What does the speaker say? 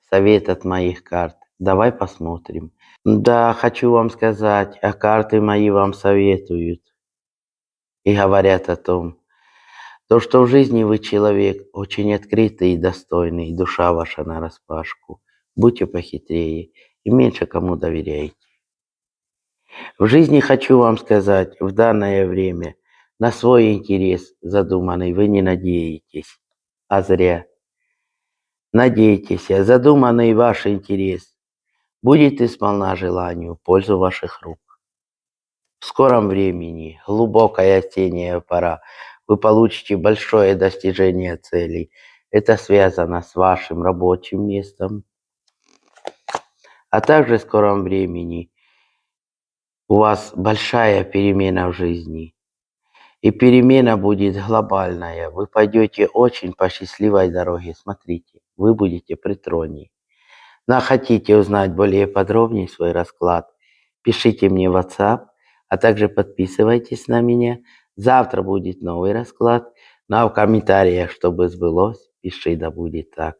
совет от моих карт. Давай посмотрим. Да, хочу вам сказать, а карты мои вам советуют и говорят о том, то, что в жизни вы человек очень открытый и достойный, и душа ваша нараспашку. Будьте похитрее и меньше кому доверяйте. В жизни хочу вам сказать, в данное время на свой интерес задуманный вы не надеетесь, а зря. Надейтесь, задуманный ваш интерес будет исполна желанию в пользу ваших рук. В скором времени, глубокая осенняя пора, вы получите большое достижение целей. Это связано с вашим рабочим местом. А также в скором времени у вас большая перемена в жизни. И перемена будет глобальная. Вы пойдете очень по счастливой дороге. Смотрите, вы будете при троне. Но хотите узнать более подробнее свой расклад, пишите мне в WhatsApp, а также подписывайтесь на меня. Завтра будет новый расклад. Ну а в комментариях, чтобы сбылось, пиши, да будет так.